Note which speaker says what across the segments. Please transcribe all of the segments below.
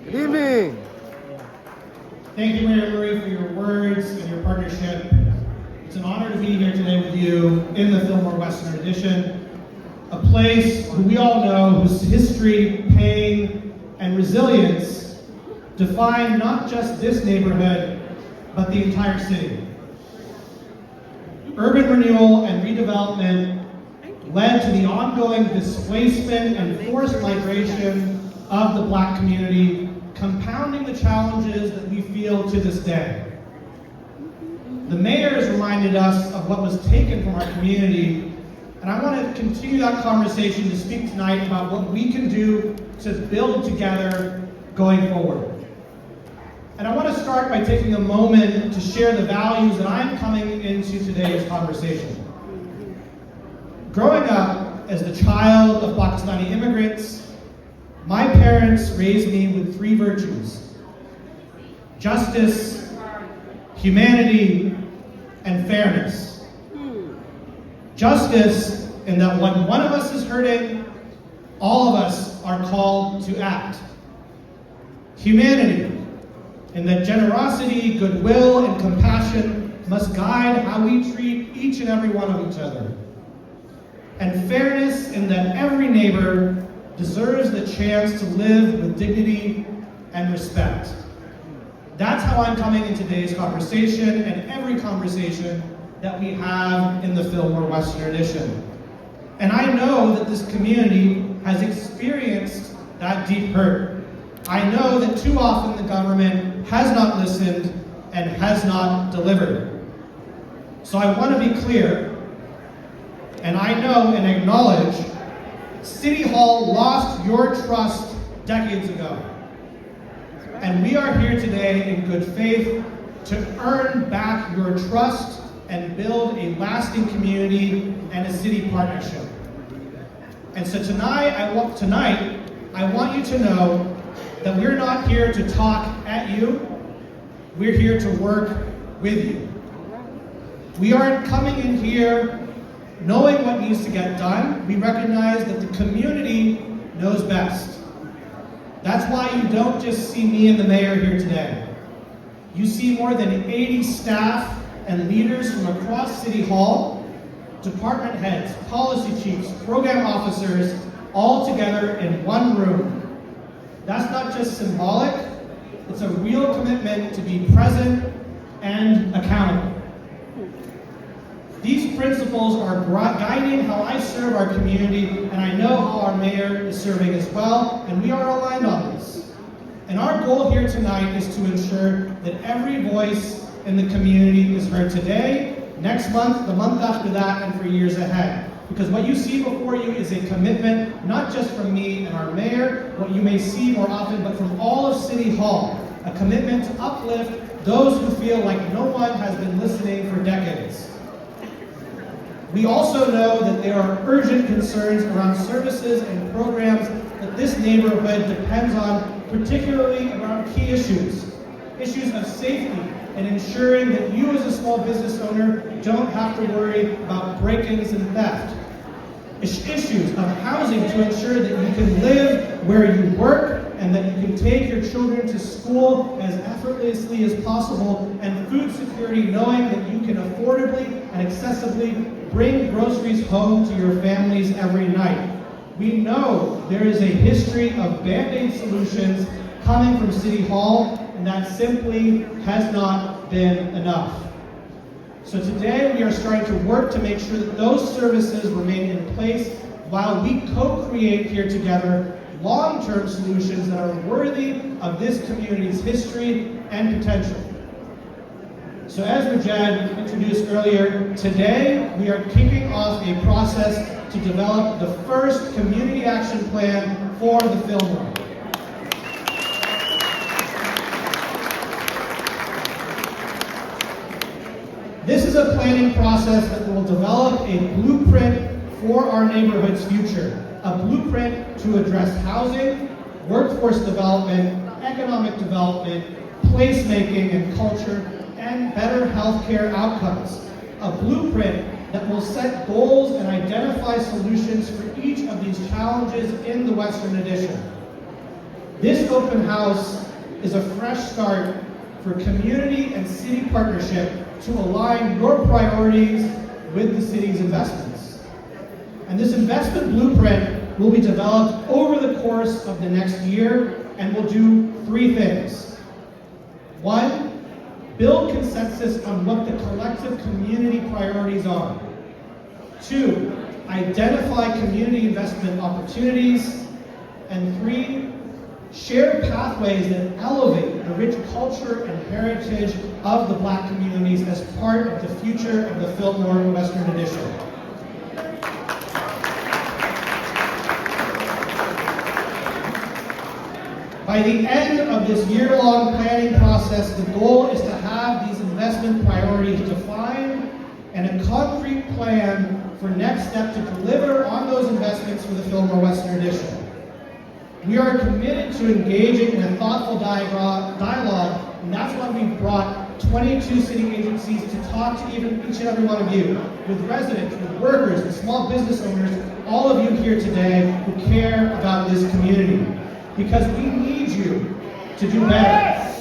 Speaker 1: Good evening.
Speaker 2: Thank you, Mayor Murray, for your words and your partnership. It's an honor to be here today with you in the Fillmore Western Edition, a place who we all know whose history, pain, and resilience define not just this neighborhood, but the entire city. Urban renewal and redevelopment led to the ongoing displacement and forced migration of the Black community, compounding the challenges that we feel to this day. The mayor has reminded us of what was taken from our community, and I want to continue that conversation to speak tonight about what we can do to build together going forward. And I want to start by taking a moment to share the values that I'm coming into today's conversation. Growing up as the child of Bastiany immigrants, my parents raised me with three virtues: justice, humanity, and fairness. Justice, in that when one of us is hurting, all of us are called to act. Humanity, in that generosity, goodwill, and compassion must guide how we treat each and every one of each other. And fairness, in that every neighbor deserves the chance to live with dignity and respect. That's how I'm coming in today's conversation and every conversation that we have in the Fillmore Western Edition. And I know that this community has experienced that deep hurt. I know that too often the government has not listened and has not delivered. So I want to be clear, and I know and acknowledge City Hall lost your trust decades ago. And we are here today in good faith to earn back your trust and build a lasting community and a city partnership. And so tonight, I want you to know that we're not here to talk at you, we're here to work with you. We aren't coming in here knowing what needs to get done. We recognize that the community knows best. That's why you don't just see me and the mayor here today. You see more than 80 staff and leaders from across City Hall, department heads, policy chiefs, program officers, all together in one room. That's not just symbolic, it's a real commitment to be present and accountable. These principles are guiding how I serve our community, and I know how our mayor is serving as well, and we are aligned on this. And our goal here tonight is to ensure that every voice in the community is heard today, next month, the month after that, and for years ahead. Because what you see before you is a commitment, not just from me and our mayor, what you may see more often, but from all of City Hall, a commitment to uplift those who feel like no one has been listening for decades. We also know that there are urgent concerns around services and programs that this neighborhood depends on, particularly around key issues. Issues of safety and ensuring that you as a small business owner don't have to worry about break-ins and theft. Issues of housing to ensure that you can live where you work and that you can take your children to school as effortlessly as possible, and food security, knowing that you can affordably and accessibly bring groceries home to your families every night. We know there is a history of Band-Aid solutions coming from City Hall, and that simply has not been enough. So today we are starting to work to make sure that those services remain in place while we co-create here together long-term solutions that are worthy of this community's history and potential. So as Rajad introduced earlier, today we are kicking off a process to develop the first community action plan for the Fillmore. This is a planning process that will develop a blueprint for our neighborhood's future, a blueprint to address housing, workforce development, economic development, placemaking and culture, and better healthcare outcomes. A blueprint that will set goals and identify solutions for each of these challenges in the Western Addition. This open house is a fresh start for community and city partnership to align your priorities with the city's investments. And this investment blueprint will be developed over the course of the next year and will do three things. One, build consensus on what the collective community priorities are. Two, identify community investment opportunities. And three, share pathways that elevate the rich culture and heritage of the Black communities as part of the future of the Fillmore Western Addition. By the end of this year-long planning process, the goal is to have these investment priorities defined and a concrete plan for next step to deliver on those investments for the Fillmore Western Addition. We are committed to engaging in a thoughtful dialogue, and that's why we've brought 22 city agencies to talk to each and every one of you, with residents, with workers, with small business owners, all of you here today who care about this community. Because we need you to do better.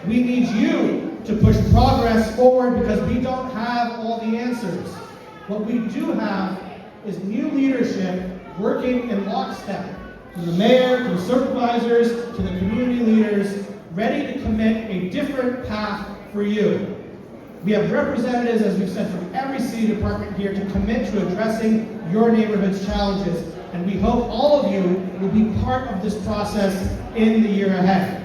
Speaker 2: We need you to push progress forward because we don't have all the answers. What we do have is new leadership working in lockstep. From the mayor, to the supervisors, to the community leaders, ready to commit a different path for you. We have representatives, as we've said, from every city department here to commit to addressing your neighborhood's challenges. And we hope all of you will be part of this process in the year ahead.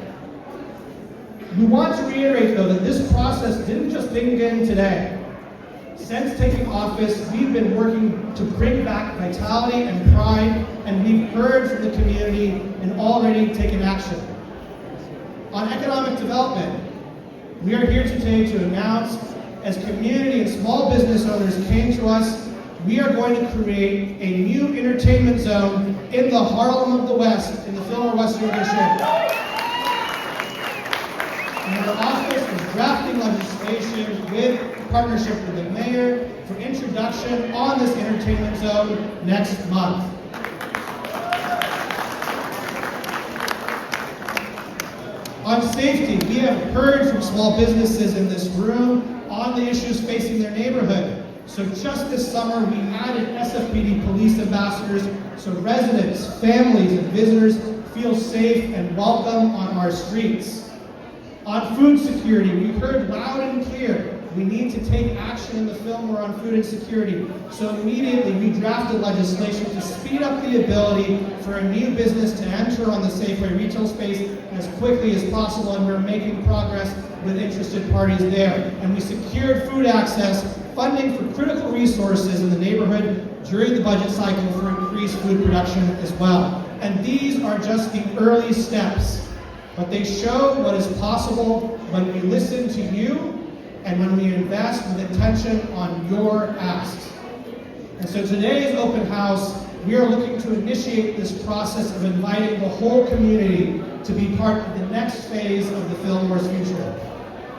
Speaker 2: We want to reiterate, though, that this process didn't just begin today. Since taking office, we've been working to bring back vitality and pride, and we've heard from the community and already taken action. On economic development, we are here today to announce, as community and small business owners came to us, we are going to create a new entertainment zone in the Harlem of the West, in the Fillmore Western Addition. And our office is drafting legislation with partnership with the mayor for introduction on this entertainment zone next month. On safety, we have heard from small businesses in this room on the issues facing their neighborhood. So just this summer, we added SFPD police ambassadors so residents, families, and visitors feel safe and welcome on our streets. On food security, we heard loud and clear we need to take action in the Fillmore on food insecurity. So immediately we drafted legislation to speed up the ability for a new business to enter on the Safeway retail space as quickly as possible, and we're making progress with interested parties there. And we secured food access, funding for critical resources in the neighborhood during the budget cycle for increased food production as well. And these are just the early steps, but they show what is possible when we listen to you and when we invest with attention on your asks. And so today's open house, we are looking to initiate this process of inviting the whole community to be part of the next phase of the Fillmore's future.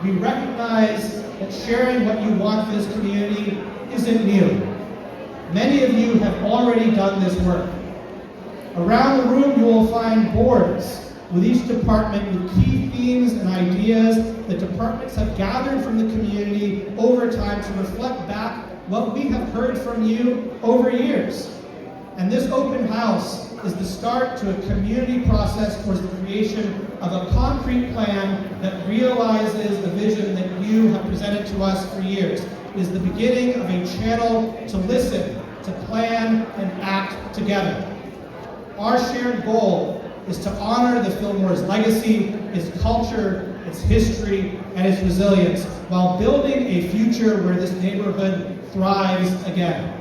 Speaker 2: We recognize that sharing what you want for this community isn't new. Many of you have already done this work. Around the room, you will find boards with each department with key themes and ideas that departments have gathered from the community over time to reflect back what we have heard from you over years. And this open house is the start to a community process towards the creation of a concrete plan that realizes the vision that you have presented to us for years. It is the beginning of a channel to listen, to plan, and act together. Our shared goal is to honor the Fillmore's legacy, its culture, its history, and its resilience, while building a future where this neighborhood thrives again.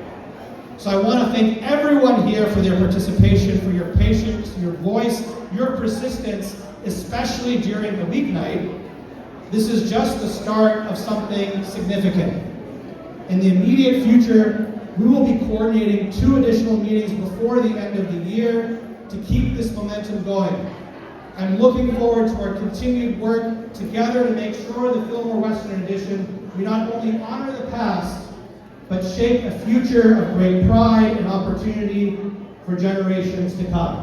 Speaker 2: So I want to thank everyone here for their participation, for your patience, your voice, your persistence, especially during a weeknight. This is just the start of something significant. In the immediate future, we will be coordinating 2 additional meetings before the end of the year to keep this momentum going. I'm looking forward to our continued work together to make sure the Fillmore Western Addition, we not only honor the past, but shape a future of great pride and opportunity for generations to come.